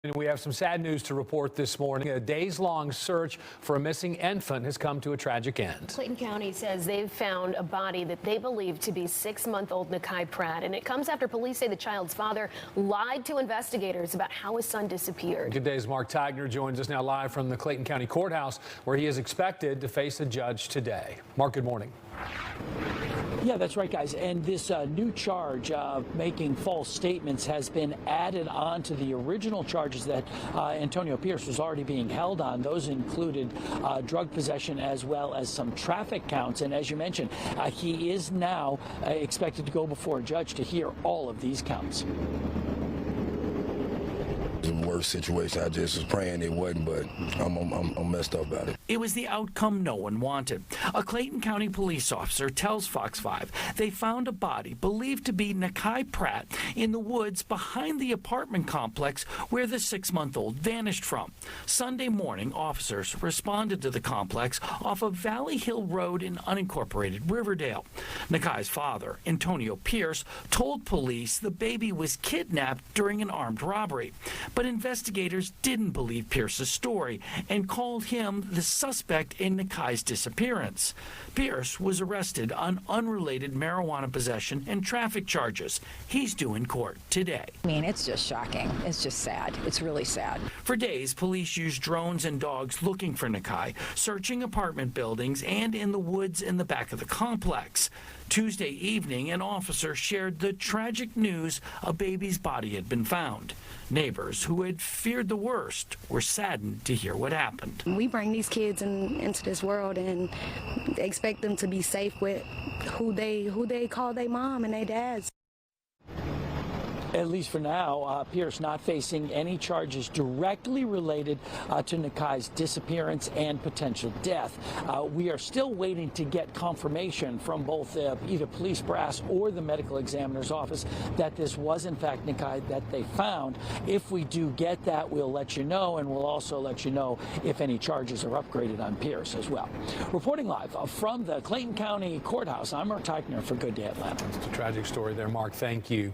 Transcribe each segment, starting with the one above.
And we have some sad news to report this morning. A days-long search for a missing infant has come to a tragic end. Clayton County says they've found a body that they believe to be 6-month-old Nakai Pratt, and it comes after police say the child's father lied to investigators about how his son disappeared. Good day's Mark Tigner joins us now live from the Clayton County Courthouse, where he is expected to face a judge today. Mark, good morning. Yeah, that's right, guys. And this new charge of making false statements has been added on to the original charges that Antonio Pierce was already being held on. Those included drug possession as well as some traffic counts. And as you mentioned, he is now expected to go before a judge to hear all of these counts. The worst situation. I just was praying it wasn't, but I'm messed up about it. It was the outcome no one wanted. A Clayton County police officer tells Fox 5 they found a body believed to be Nakai Pratt in the woods behind the apartment complex where the 6-month-old vanished from. Sunday morning, officers responded to the complex off of Valley Hill Road in unincorporated Riverdale. Nakai's father, Antonio Pierce, told police the baby was kidnapped during an armed robbery. But investigators didn't believe Pierce's story and called him the suspect in Nakai's disappearance. Pierce was arrested on unrelated marijuana possession and traffic charges. He's due in court today. I mean, it's just shocking. It's just sad. It's really sad. For days, police used drones and dogs looking for Nakai, searching apartment buildings and in the woods in the back of the complex. Tuesday evening, an officer shared the tragic news a baby's body had been found. Neighbors who had feared the worst were saddened to hear what happened. We bring these kids into this world and expect them to be safe with who they call their mom and their dads. At least for now, Pierce not facing any charges directly related to Nakai's disappearance and potential death. We are still waiting to get confirmation from both either police brass or the medical examiner's office that this was in fact Nakai that they found. If we do get that, we'll let you know, and we'll also let you know if any charges are upgraded on Pierce as well. Reporting live from the Clayton County Courthouse, I'm Mark Teichner for Good Day Atlanta. It's a tragic story there, Mark. Thank you.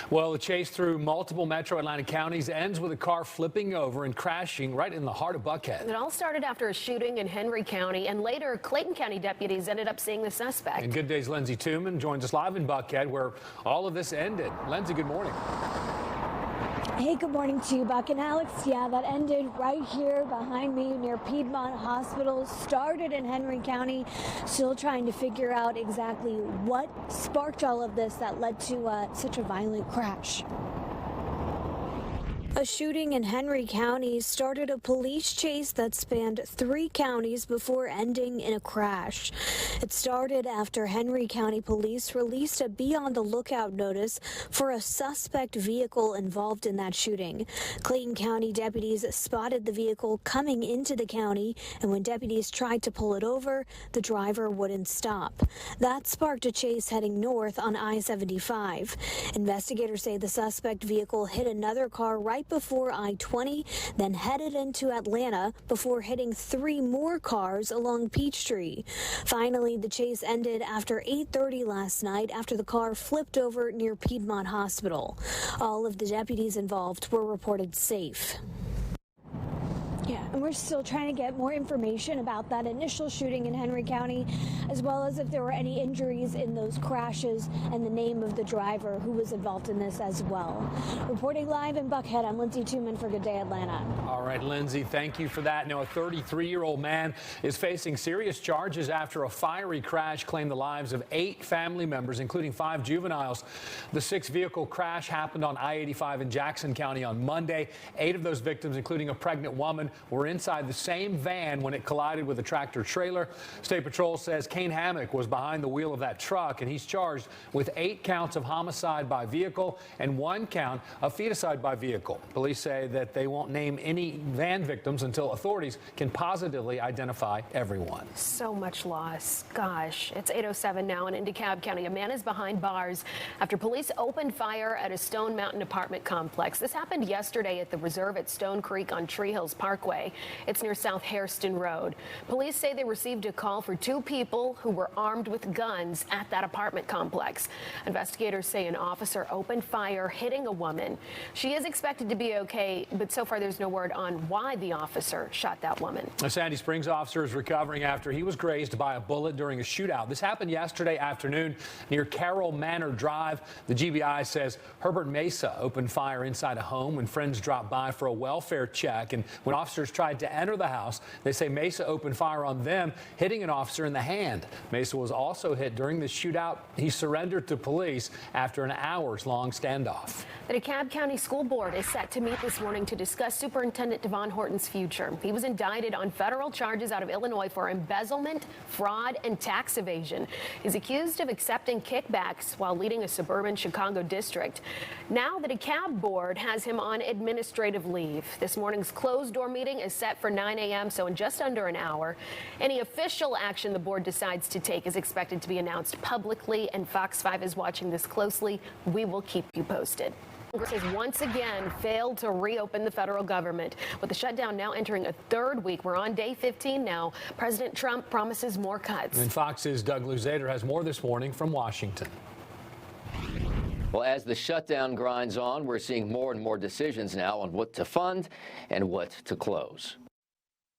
Well, the chase through multiple metro Atlanta counties ends with a car flipping over and crashing right in the heart of Buckhead. It all started after a shooting in Henry County, and later Clayton County deputies ended up seeing the suspect. And Good Day's Lindsay Tooman joins us live in Buckhead, where all of this ended. Lindsay, good morning. Hey, good morning to you, Buck and Alex. Yeah, that ended right here behind me near Piedmont Hospital. Started in Henry County. Still trying to figure out exactly what sparked all of this that led to such a violent crash. A shooting in Henry County started a police chase that spanned 3 counties before ending in a crash. It started after Henry County police released a be on the lookout notice for a suspect vehicle involved in that shooting. Clayton County deputies spotted the vehicle coming into the county, and when deputies tried to pull it over, the driver wouldn't stop. That sparked a chase heading north on I-75. Investigators say the suspect vehicle hit another car right before I-20, then headed into Atlanta before hitting 3 more cars along Peachtree. Finally, the chase ended after 8:30 last night after the car flipped over near Piedmont Hospital. All of the deputies involved were reported safe. Yeah, and we're still trying to get more information about that initial shooting in Henry County, as well as if there were any injuries in those crashes and the name of the driver who was involved in this as well. Reporting live in Buckhead, I'm Lindsay Tooman for Good Day Atlanta. All right, Lindsay, thank you for that. Now, a 33-year-old man is facing serious charges after a fiery crash claimed the lives of 8 family members, including 5 juveniles. The 6-vehicle crash happened on I-85 in Jackson County on Monday. 8 of those victims, including a pregnant woman, were inside the same van when it collided with a tractor trailer. State Patrol says Kane Hammock was behind the wheel of that truck, and he's charged with 8 counts of homicide by vehicle and 1 count of feticide by vehicle. Police say that they won't name any van victims until authorities can positively identify everyone. So much loss. Gosh, it's 8:07 now, and in DeKalb County, a man is behind bars after police opened fire at a Stone Mountain apartment complex. This happened yesterday at the Reserve at Stone Creek on Tree Hills Parkway. Parkway. It's near South Hairston Road. Police say they received a call for two people who were armed with guns at that apartment complex. Investigators say an officer opened fire, hitting a woman. She is expected to be okay, but so far there's no word on why the officer shot that woman. A Sandy Springs officer is recovering after he was grazed by a bullet during a shootout. This happened yesterday afternoon near Carroll Manor Drive. The GBI says Herbert Mesa opened fire inside a home when friends dropped by for a welfare check. And when officers tried to enter the house, they say Mesa opened fire on them, hitting an officer in the hand. Mesa was also hit during the shootout. He surrendered to police after an hours-long standoff. The DeKalb County School Board is set to meet this morning to discuss Superintendent Devon Horton's future. He was indicted on federal charges out of Illinois for embezzlement, fraud, and tax evasion. He's accused of accepting kickbacks while leading a suburban Chicago district. Now the DeKalb Board has him on administrative leave. This morning's closed-door meeting is set for 9 a.m., so in just under an hour. Any official action the board decides to take is expected to be announced publicly, and Fox 5 is watching this closely. We will keep you posted. Congress has once again failed to reopen the federal government. With the shutdown now entering a third week, we're on day 15 now. President Trump promises more cuts. And Fox's Doug Luzader has more this morning from Washington. Well, as the shutdown grinds on, we're seeing more and more decisions now on what to fund and what to close.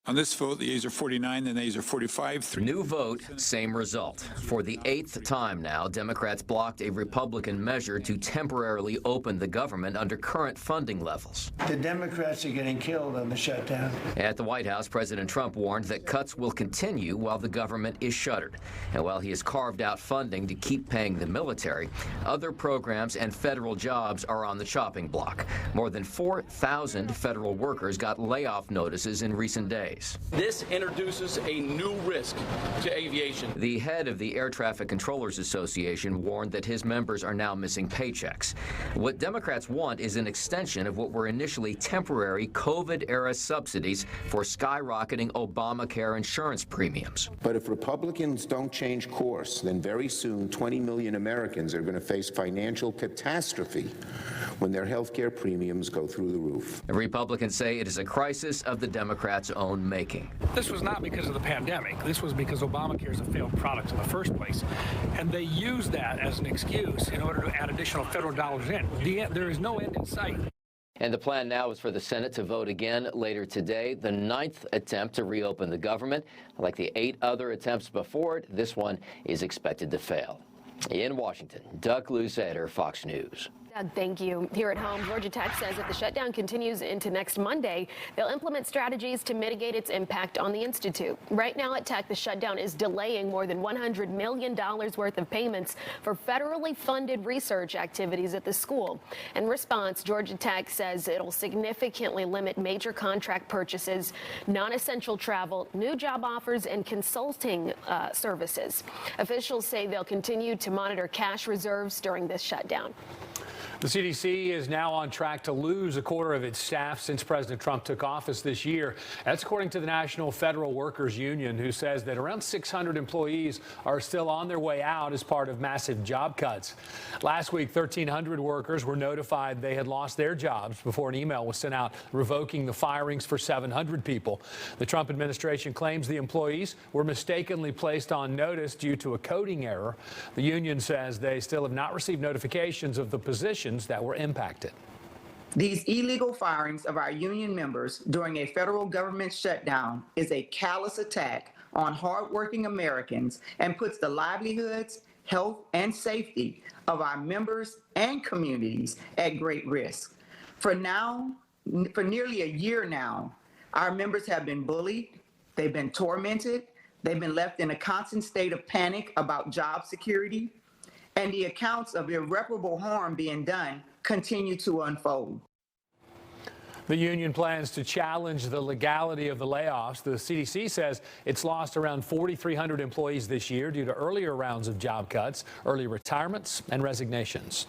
On this vote, the yeas are 49, the nays are 45. New vote, same result. For the 8th time now, Democrats blocked a Republican measure to temporarily open the government under current funding levels. The Democrats are getting killed on the shutdown. At the White House, President Trump warned that cuts will continue while the government is shuttered. And while he has carved out funding to keep paying the military, other programs and federal jobs are on the chopping block. More than 4,000 federal workers got layoff notices in recent days. This introduces a new risk to aviation. The head of the Air Traffic Controllers Association warned that his members are now missing paychecks. What Democrats want is an extension of what were initially temporary COVID-era subsidies for skyrocketing Obamacare insurance premiums. But if Republicans don't change course, then very soon 20 million Americans are going to face financial catastrophe when their health care premiums go through the roof. Republicans say it is a crisis of the Democrats' own making. This was not because of the pandemic. This was because Obamacare is a failed product in the first place. And they used that as an excuse in order to add additional federal dollars in. There is no end in sight. And the plan now is for the Senate to vote again later today, the 9th attempt to reopen the government. Like the 8 other attempts before it, this one is expected to fail. In Washington, Doug Luzader, Fox News. Doug, thank you. Here at home, Georgia Tech says if the shutdown continues into next Monday, they'll implement strategies to mitigate its impact on the institute. Right now at Tech, the shutdown is delaying more than $100 million worth of payments for federally funded research activities at the school. In response, Georgia Tech says it'll significantly limit major contract purchases, non-essential travel, new job offers, and consulting services. Officials say they'll continue to monitor cash reserves during this shutdown. The CDC is now on track to lose a quarter of its staff since President Trump took office this year. That's according to the National Federal Workers Union, who says that around 600 employees are still on their way out as part of massive job cuts. Last week, 1,300 workers were notified they had lost their jobs before an email was sent out revoking the firings for 700 people. The Trump administration claims the employees were mistakenly placed on notice due to a coding error. The union says they still have not received notifications of the positions that were impacted. These illegal firings of our union members during a federal government shutdown is a callous attack on hardworking Americans and puts the livelihoods, health, and safety of our members and communities at great risk. For nearly a year now, our members have been bullied, they've been tormented, they've been left in a constant state of panic about job security, and the accounts of irreparable harm being done continue to unfold. The union plans to challenge the legality of the layoffs. The CDC says it's lost around 4,300 employees this year due to earlier rounds of job cuts, early retirements, and resignations.